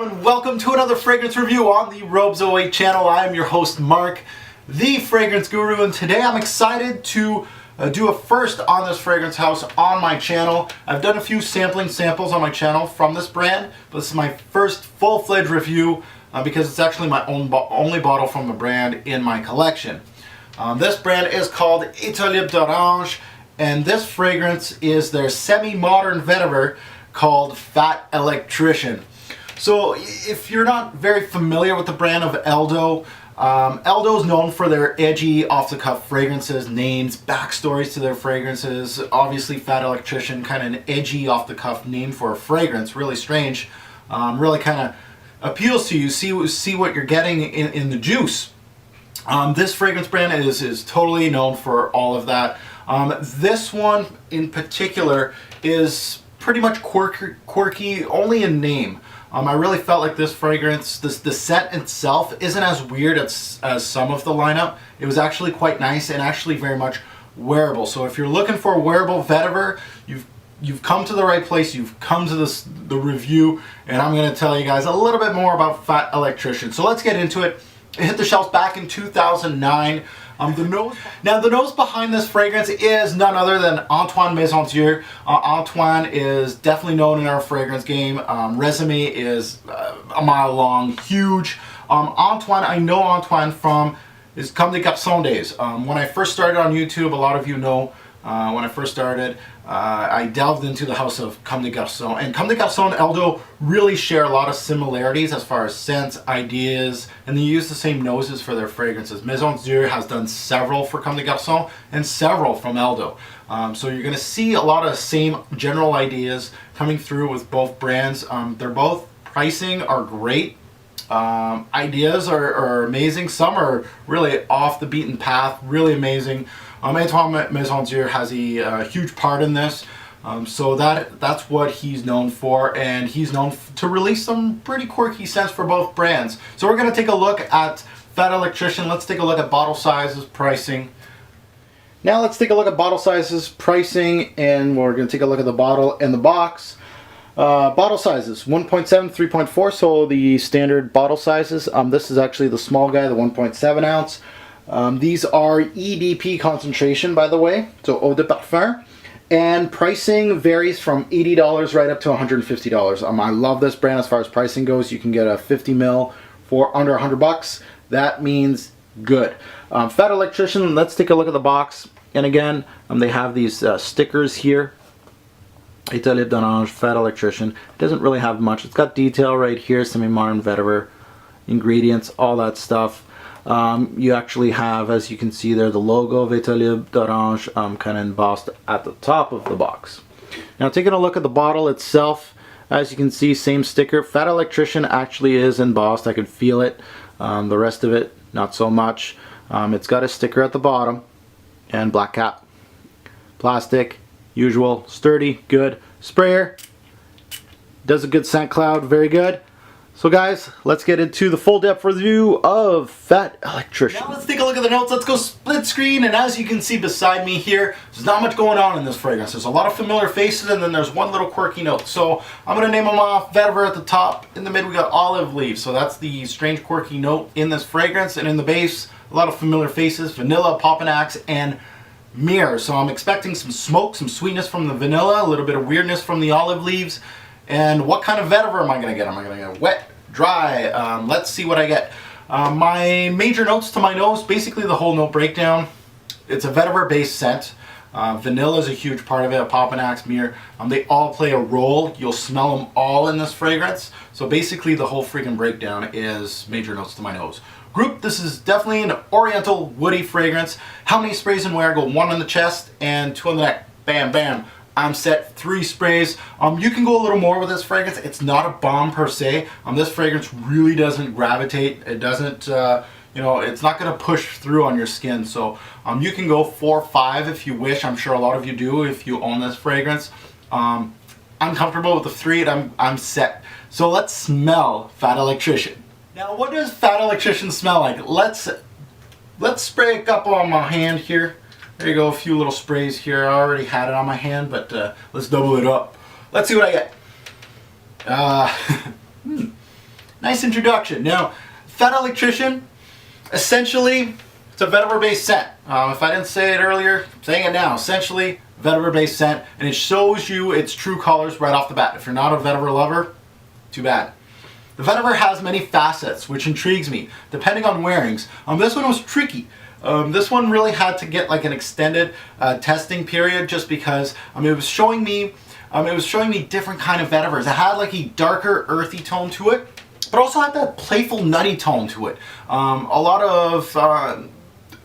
and welcome to another fragrance review on the Robes08 channel. I am your host Mark, the fragrance guru, and today I'm excited to do a first on this fragrance house on my channel. I've done a few samples on my channel from this brand, but this is my first full-fledged review because it's actually my only bottle from the brand in my collection. This brand is called Etat Libre, and this fragrance is their semi-modern vetiver called Fat Electrician. So if you're not very familiar with the brand of Eldo, Eldo is known for their edgy, off-the-cuff fragrances, names, backstories to their fragrances. Obviously, Fat Electrician, kind of an edgy, off-the-cuff name for a fragrance, really strange. Really kind of appeals to you. See what you're getting in the juice. This fragrance brand is totally known for all of that. This one in particular is pretty much quirky only in name. I really felt like this fragrance, the scent itself isn't as weird as some of the lineup. It was actually quite nice and actually very much wearable. So if you're looking for a wearable vetiver, you've come to the right place. You've come to the review, and I'm going to tell you guys a little bit more about Fat Electrician. So let's get into it. It hit the shelves back in 2009. The nose behind this fragrance is none other than Antoine Maison-Dieu. Antoine is definitely known in our fragrance game. Resume is a mile long, huge. Antoine, I know Antoine from his Comme des Garçons days. When I first started on YouTube, a lot of you know, when I first started, I delved into the house of Comme des Garçons. And Comme des Garçons and Eldo really share a lot of similarities as far as scents, ideas, and they use the same noses for their fragrances. Maison-Dieu has done several for Comme des Garçons and several from Eldo. So you're going to see a lot of same general ideas coming through with both brands. They're both pricing are great. Ideas are amazing. Some are really off the beaten path, really amazing. Antoine Maison-Dieu has a huge part in this, so that's what he's known for, and he's known to release some pretty quirky scents for both brands. So we're going to take a look at Fat Electrician. Let's take a look at bottle sizes, pricing. Now let's take a look at bottle sizes, pricing, and we're going to take a look at the bottle and the box. Bottle sizes, 1.7, 3.4, so the standard bottle sizes. This is actually the small guy, the 1.7 ounce. These are EDP concentration, by the way, so eau de parfum. And pricing varies from $80 right up to $150. I love this brand as far as pricing goes. You can get a 50 ml for under $100. That means good. Fat Electrician, let's take a look at the box. And again, they have these stickers here. Etat Libre, Fat Electrician. It doesn't really have much. It's got detail right here, semi-modern vetiver, ingredients, all that stuff. You actually have, as you can see there, the logo of Etat Libre kind of embossed at the top of the box. Now taking a look at the bottle itself, as you can see, same sticker. Fat Electrician actually is embossed. I can feel it. The rest of it, not so much. It's got a sticker at the bottom and black cap. Plastic, usual, sturdy, good. Sprayer, does a good scent cloud, very good. So guys, let's get into the full depth review of Fat Electrician. Now let's take a look at the notes. Let's go split screen, and as you can see beside me here, there's not much going on in this fragrance. There's a lot of familiar faces, and then there's one little quirky note. So I'm going to name them off. Vetiver at the top. In the mid we got olive leaves. So that's the strange quirky note in this fragrance. And in the base, a lot of familiar faces. Vanilla, Popinax, and myrrh. So I'm expecting some smoke, some sweetness from the vanilla, a little bit of weirdness from the olive leaves. And what kind of vetiver am I going to get? Am I going to get wet, dry? Let's see what I get. My major notes to my nose, basically the whole note breakdown. It's a vetiver based scent. Vanilla is a huge part of it, Popinax, myrrh. They all play a role. You'll smell them all in this fragrance. So basically the whole freaking breakdown is major notes to my nose. Group, this is definitely an oriental woody fragrance. How many sprays in wear? I go 1 on the chest and 2 on the neck. Bam, bam. I'm set 3 sprays. You can go a little more with this fragrance. It's not a bomb per se. This fragrance really doesn't gravitate. It doesn't, you know, it's not going to push through on your skin. So you can go 4 or 5 if you wish. I'm sure a lot of you do if you own this fragrance. I'm comfortable with the 3 and I'm set. So let's smell Fat Electrician. Now what does Fat Electrician smell like? Let's spray a couple on my hand here. There you go, a few little sprays here. I already had it on my hand, but let's double it up. Let's see what I get. nice introduction. Now, Etat Electrician, essentially, it's a vetiver-based scent. If I didn't say it earlier, I'm saying it now. Essentially, vetiver-based scent, and it shows you its true colors right off the bat. If you're not a vetiver lover, too bad. The vetiver has many facets, which intrigues me, depending on wearings. This one was tricky. This one really had to get like an extended testing period, just because it was showing me different kind of vetivers. It had like a darker, earthy tone to it, but also had that playful, nutty tone to it. A lot of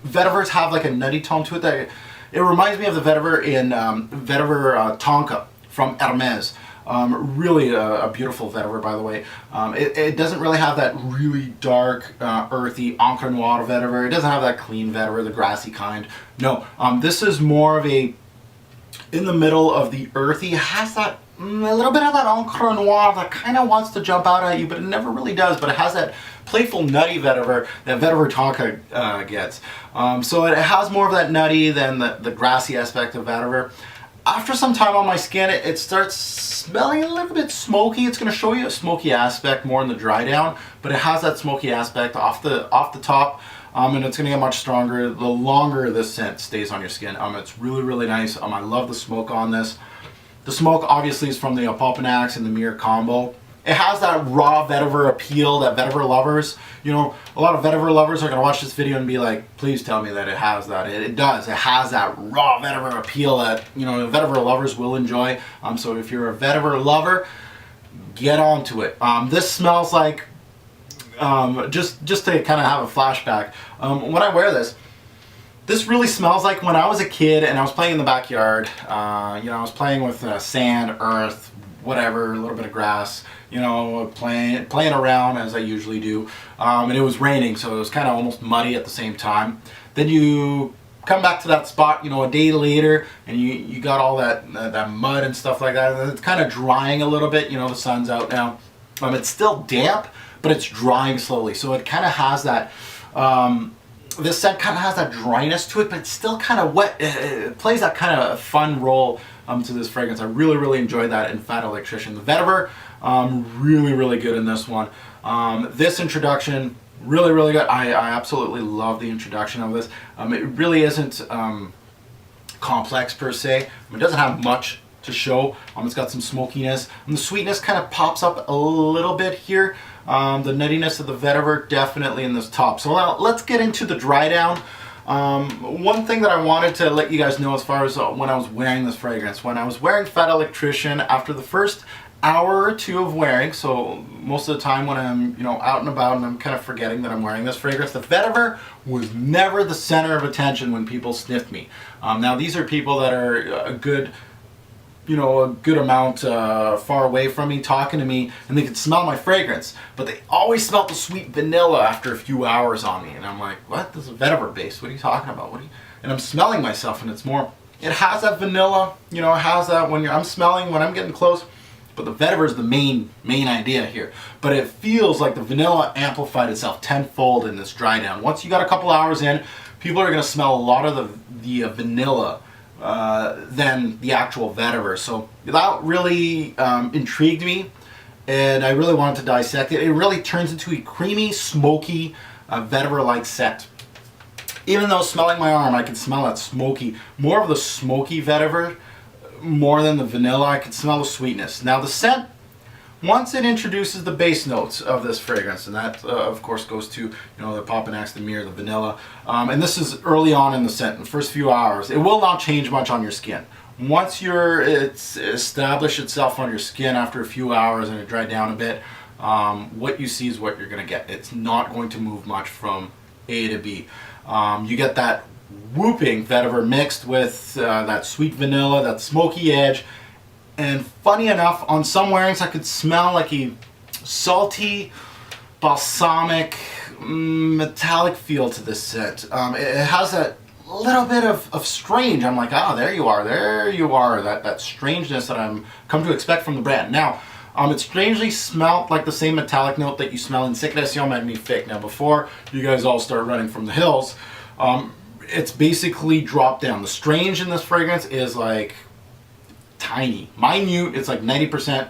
vetivers have like a nutty tone to it that it reminds me of the vetiver in vetiver Tonka from Hermes. Really a beautiful vetiver, by the way. It doesn't really have that really dark, earthy encre noir vetiver. It doesn't have that clean vetiver, the grassy kind. No, this is more of a in the middle of the earthy. It has that a little bit of that encre noir that kind of wants to jump out at you, but it never really does. But it has that playful, nutty vetiver that vetiver Tonka gets. So it has more of that nutty than the grassy aspect of vetiver. After some time on my skin, it starts smelling a little bit smoky. It's going to show you a smoky aspect more in the dry down, but it has that smoky aspect off the top, and it's going to get much stronger the longer this scent stays on your skin. It's really, really nice. I love the smoke on this. The smoke obviously is from the Apopanax and the Mirror combo. It has that raw vetiver appeal that vetiver lovers, a lot of vetiver lovers are going to watch this video and be like, please tell me that it has that. It does. It has that raw vetiver appeal that, vetiver lovers will enjoy. So if you're a vetiver lover, get onto it. This smells like, just to kind of have a flashback, when I wear this really smells like when I was a kid and I was playing in the backyard. I was playing with sand, earth, whatever, a little bit of grass, playing around as I usually do. And it was raining, so it was kind of almost muddy at the same time. Then you come back to that spot, a day later, and you got all that mud and stuff like that. And it's kind of drying a little bit, the sun's out now. It's still damp, but it's drying slowly. So it kind of has that, this scent kind of has that dryness to it, but it's still kind of wet. It plays that kind of fun role to this fragrance. I really, really enjoyed that in Etat Electrician. The vetiver, really, really good in this one. This introduction, really, really good. I absolutely love the introduction of this. It really isn't complex per se. It doesn't have much to show. It's got some smokiness, and the sweetness kind of pops up a little bit here. The nuttiness of the vetiver definitely in this top. So now let's get into the dry down. One thing that I wanted to let you guys know as far as when I was wearing this fragrance, when I was wearing Etat Electrician, after the first hour or two of wearing, so most of the time when I'm out and about and I'm kind of forgetting that I'm wearing this fragrance, the vetiver was never the center of attention when people sniffed me. Now these are people that are a good amount far away from me, talking to me, and they could smell my fragrance, but they always smelled the sweet vanilla after a few hours on me, and I'm like, what? This is vetiver based. What are you talking about? And I'm smelling myself, and it's more, it has that vanilla, it has that when I'm getting close, but the vetiver is the main idea here. But it feels like the vanilla amplified itself tenfold in this dry down. Once you got a couple hours in, people are going to smell a lot of the vanilla than the actual vetiver. So that really intrigued me, and I really wanted to dissect it. It really turns into a creamy, smoky, vetiver-like scent. Even though smelling my arm, I could smell that smoky, more of the smoky vetiver, more than the vanilla. I could smell the sweetness. Now the scent, once it introduces the base notes of this fragrance, and that of course goes to the Apopanax, the Mirror, the vanilla, and this is early on in the scent, in the first few hours. It will not change much on your skin. Once it's established itself on your skin after a few hours and it dried down a bit, what you see is what you're going to get. It's not going to move much from A to B. You get that whooping vetiver mixed with that sweet vanilla, that smoky edge. And funny enough, on some wearings I could smell like a salty, balsamic, metallic feel to this scent. It has that little bit of strange. I'm like, there you are, that strangeness that I'm come to expect from the brand. Now, it strangely smelled like the same metallic note that you smell in Sécrétion Magnifique. Now, before you guys all start running from the hills, it's basically dropped down. The strange in this fragrance is like tiny, minute. It's like 90%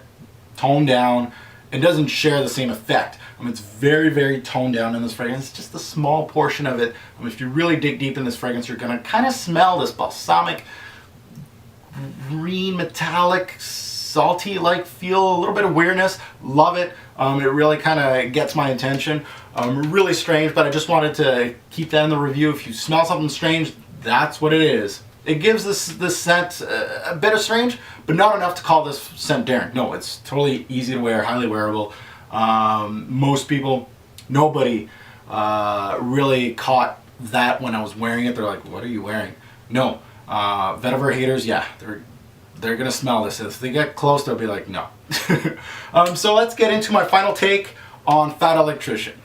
toned down, it doesn't share the same effect. It's very, very toned down in this fragrance. It's just a small portion of it. If you really dig deep in this fragrance, you're going to kind of smell this balsamic, green, metallic, salty-like feel, a little bit of weirdness. Love it. It really kind of gets my attention. Really strange, but I just wanted to keep that in the review. If you smell something strange, that's what it is. It gives this scent a bit of strange, but not enough to call this scent daring. No, it's totally easy to wear, highly wearable. Most people, nobody really caught that when I was wearing it. They're like, what are you wearing? No. Vetiver haters, yeah, they're gonna smell this. If they get close, they'll be like, no. So let's get into my final take on Fat Electrician.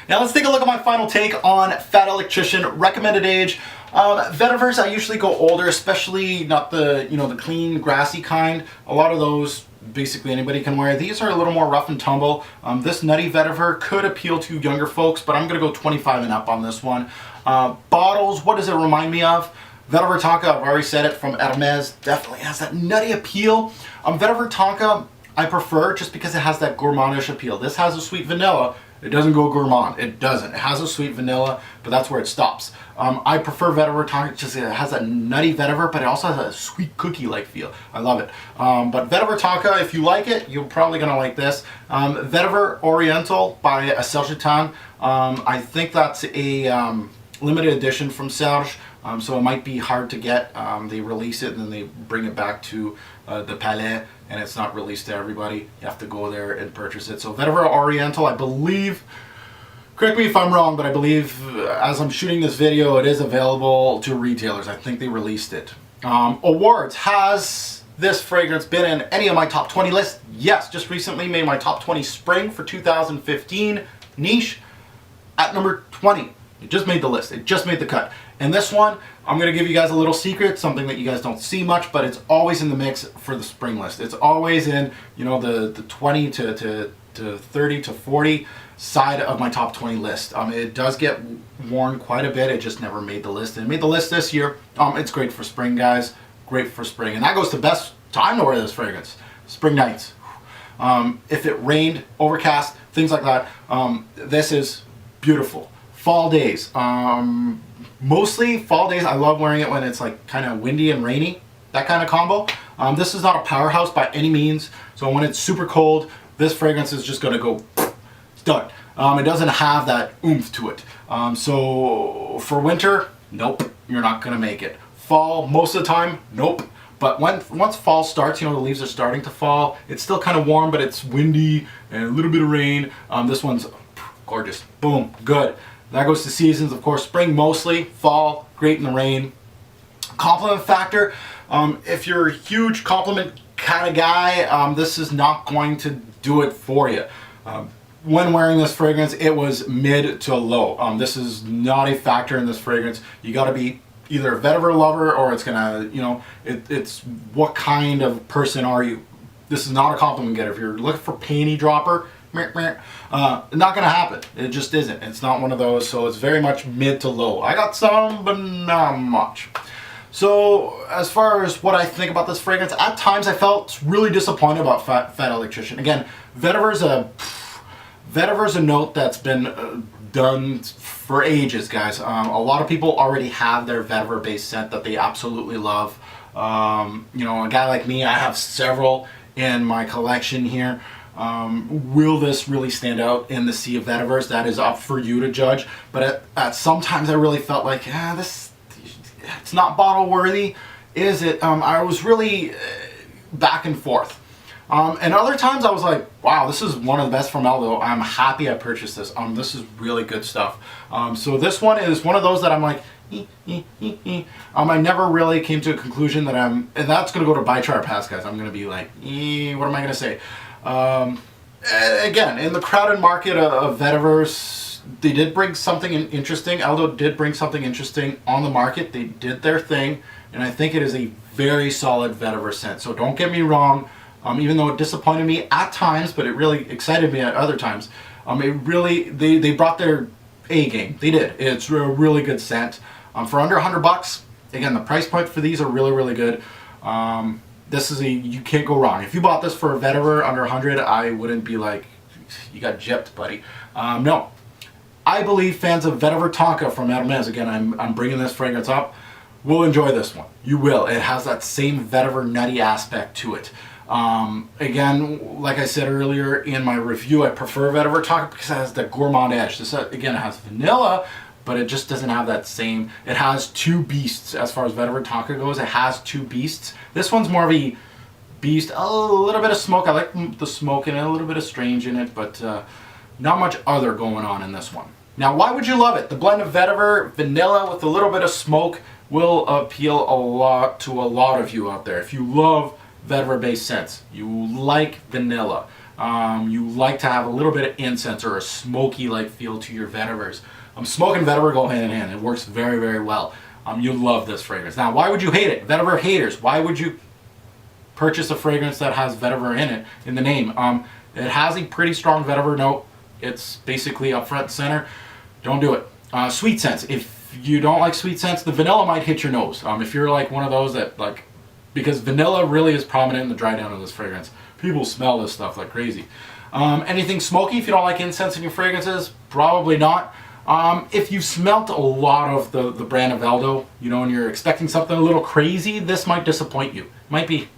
Now let's take a look at my final take on Fat Electrician. Recommended age. Vetivers, I usually go older, especially not the the clean grassy kind. A lot of those basically anybody can wear. These are a little more rough and tumble. This nutty vetiver could appeal to younger folks, but I'm gonna go 25 and up on this one. Bottles, what does it remind me of? Vetiver Tonka, I've already said it, from Hermes, definitely has that nutty appeal. Vetiver Tonka I prefer just because it has that gourmandish appeal. This has a sweet vanilla. It doesn't go gourmand. It doesn't. It has a sweet vanilla, but that's where it stops. I prefer Vetiver Tonka just it has that nutty vetiver, but it also has a sweet cookie-like feel. I love it. But Vetiver Tonka, if you like it, you're probably going to like this. Vetiver Oriental by Serge. I think that's a limited edition from Serge. So it might be hard to get. They release it and then they bring it back to the Palais, and it's not released to everybody. You have to go there and purchase it. So Vetiver Oriental, I believe, correct me if I'm wrong, but I believe as I'm shooting this video, it is available to retailers. I think they released it. Awards, has this fragrance been in any of my top 20 lists? Yes, just recently made my top 20 spring for 2015. Niche at number 20. It just made the list. It just made the cut. And this one, I'm going to give you guys a little secret, something that you guys don't see much, but it's always in the mix for the spring list. It's always in, the 20 to 30 to 40 side of my top 20 list. It does get worn quite a bit. It just never made the list. And it made the list this year. It's great for spring, guys. Great for spring. And that goes to best time to wear this fragrance. Spring nights. If it rained, overcast, things like that, this is beautiful. Fall days, mostly fall days. I love wearing it when it's like kind of windy and rainy, that kind of combo. This is not a powerhouse by any means, so when it's super cold, this fragrance is just gonna go, it's done. It doesn't have that oomph to it. So for winter, nope, you're not gonna make it. Fall, most of the time, nope. But once fall starts, the leaves are starting to fall, it's still kind of warm, but it's windy and a little bit of rain. This one's gorgeous, boom, good. That goes to seasons, of course. Spring mostly, fall, great in the rain. Compliment factor, if you're a huge compliment kind of guy, this is not going to do it for you. When wearing this fragrance, it was mid to low. This is not a factor in this fragrance. You got to be either a vetiver lover or it's gonna, it's what kind of person are you. This is not a compliment getter. If you're looking for panty dropper, not gonna happen. It just isn't. It's not one of those, so it's very much mid to low. I got some, but not much. So as far as what I think about this fragrance, at times I felt really disappointed about Fat Electrician. Again, vetiver's a note that's been done for ages, guys. A lot of people already have their vetiver based scent that they absolutely love. A guy like me, I have several in my collection here. Will this really stand out in the sea of vetivers? That is up for you to judge. But at sometimes I really felt like, it's not bottle worthy, is it? I was really back and forth. And other times I was like, wow, this is one of the best from Aldo. I'm happy I purchased this. This is really good stuff. So this one is one of those that I'm like, I never really came to a conclusion that and that's going to go to buy, try, or pass, guys. I'm going to be like, what am I going to say? Again, in the crowded market of vetivers, they did bring something interesting. Aldo did bring something interesting on the market. They did their thing, and I think it is a very solid vetiver scent. So don't get me wrong, even though it disappointed me at times, but it really excited me at other times. They brought their A game. They did. It's a really good scent. For under $100, again, the price point for these are really, really good. you can't go wrong. If you bought this for a vetiver under 100, I wouldn't be like, you got gypped, buddy. No. I believe fans of vetiver tonka from Hermes, again, I'm bringing this fragrance up, will enjoy this one. You will. It has that same vetiver nutty aspect to it. Again, like I said earlier in my review, I prefer vetiver tonka because it has the gourmand edge. This, again, it has vanilla, but it just doesn't have that same. It has two beasts as far as vetiver tonka goes. It has two beasts. This one's more of a beast, a little bit of smoke. I like the smoke in it, a little bit of strange in it, but not much other going on in this one. Now, why would you love it? The blend of vetiver, vanilla with a little bit of smoke will appeal a lot to a lot of you out there. If you love vetiver based scents, you like vanilla, you like to have a little bit of incense or a smoky like feel to your vetivers. Smoke and vetiver go hand in hand. It works very, very well. You'll love this fragrance. Now, why would you hate it? Vetiver haters, why would you purchase a fragrance that has vetiver in it, in the name? It has a pretty strong vetiver note. It's basically up front and center. Don't do it. Sweet scents. If you don't like sweet scents, the vanilla might hit your nose. If you're like one of those that like, because vanilla really is prominent in the dry down of this fragrance. People smell this stuff like crazy. Anything smoky, if you don't like incense in your fragrances, probably not. If you've smelt a lot of the brand of Aldo, you know, and you're expecting something a little crazy, this might disappoint you. It might be,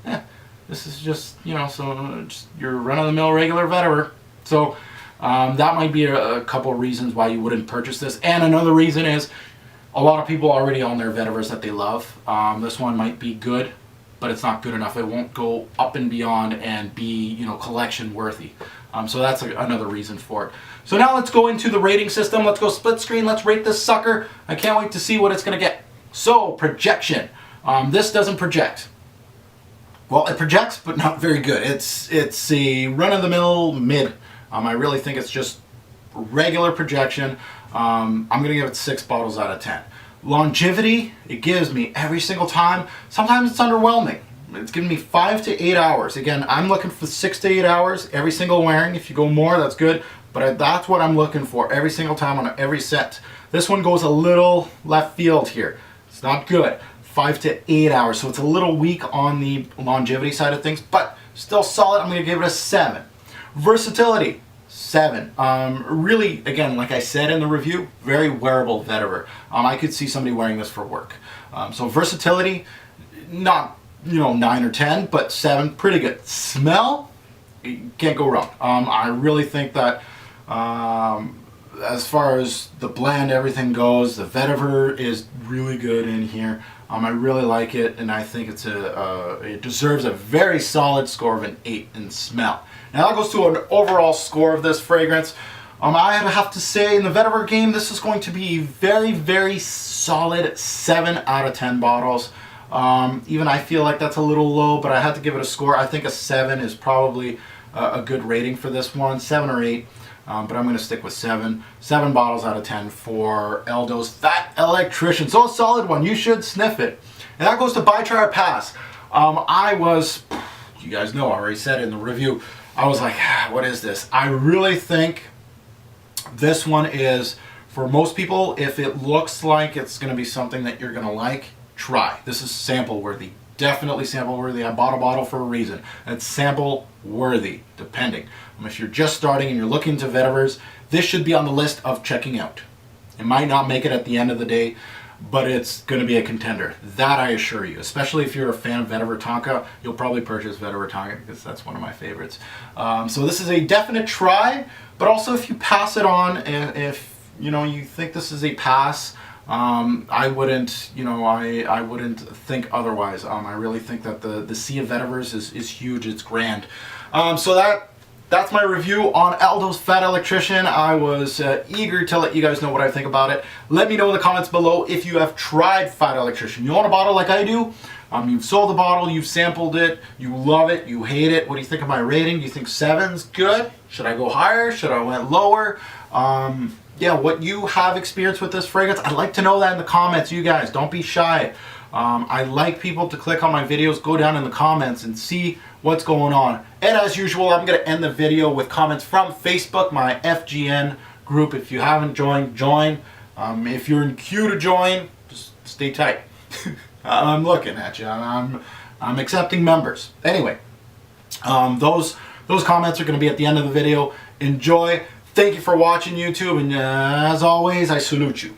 this is just, you know, so just your run-of-the-mill regular vetiver. So that might be a couple of reasons why you wouldn't purchase this. And another reason is a lot of people already own their vetivers that they love. This one might be good, but it's not good enough. It won't go up and beyond and be, you know, collection worthy. So that's another reason for it. So now let's go into the rating system. Let's go split screen. Let's rate this sucker. I can't wait to see what it's going to get. So, projection. This doesn't project. Well, it projects, but not very good. It's a run-of-the-mill mid. I really think it's just regular projection. I'm going to give it 6 bottles out of 10. Longevity, it gives me every single time. Sometimes it's underwhelming. It's giving me 5 to 8 hours. Again, I'm looking for 6 to 8 hours every single wearing. If you go more, that's good. But that's what I'm looking for every single time on every set. This one goes a little left field here. It's not good. 5 to 8 hours. So it's a little weak on the longevity side of things, but still solid. I'm going to give it a 7. Versatility, 7. Really, again, like I said in the review, very wearable vetiver. I could see somebody wearing this for work. So versatility, not, you know, 9 or 10, but 7, pretty good. Smell, you can't go wrong. I really think that as far as the blend, everything goes, the vetiver is really good in here. I really like it, and I think it's it deserves a very solid score of an 8 in smell. Now that goes to an overall score of this fragrance. I have to say, in the vetiver game, this is going to be very, very solid 7 out of 10 bottles. Even I feel like that's a little low, but I had to give it a score. I think a 7 is probably a good rating for this one, 7 or 8. But I'm going to stick with 7. 7 bottles out of 10 for Aldo's Fat Electrician. So a solid one. You should sniff it. And that goes to buy, try, or pass. I was, you guys know, I already said it in the review, I was like, what is this? I really think this one is, for most people, if it looks like it's going to be something that you're going to like, try. This is sample worthy. Definitely sample worthy. I bought a bottle for a reason. It's sample worthy, depending. If you're just starting and you're looking to vetivers, this should be on the list of checking out. It might not make it at the end of the day, but it's going to be a contender. That I assure you. Especially if you're a fan of vetiver tonka, you'll probably purchase vetiver tonka because that's one of my favorites. So this is a definite try, but also if you pass it on, if you know you think this is a pass, I wouldn't, you know, I wouldn't think otherwise. I really think that the sea of vetivers is huge. It's grand. So that's my review on Aldo's Fat Electrician. I was eager to let you guys know what I think about it. Let me know in the comments below if you have tried Fat Electrician. You own a bottle like I do. You've sold the bottle, you've sampled it, you love it, you hate it. What do you think of my rating? Do you think 7's good? Should I go higher? Should I went lower? Yeah, what you have experienced with this fragrance, I'd like to know that in the comments, you guys. Don't be shy. I like people to click on my videos, go down in the comments and see what's going on. And as usual, I'm going to end the video with comments from Facebook, my FGN group. If you haven't joined, join. If you're in queue to join, just stay tight. I'm looking at you. I'm I'm accepting members. Anyway, those comments are going to be at the end of the video. Enjoy. Thank you for watching, YouTube, and as always, I salute you.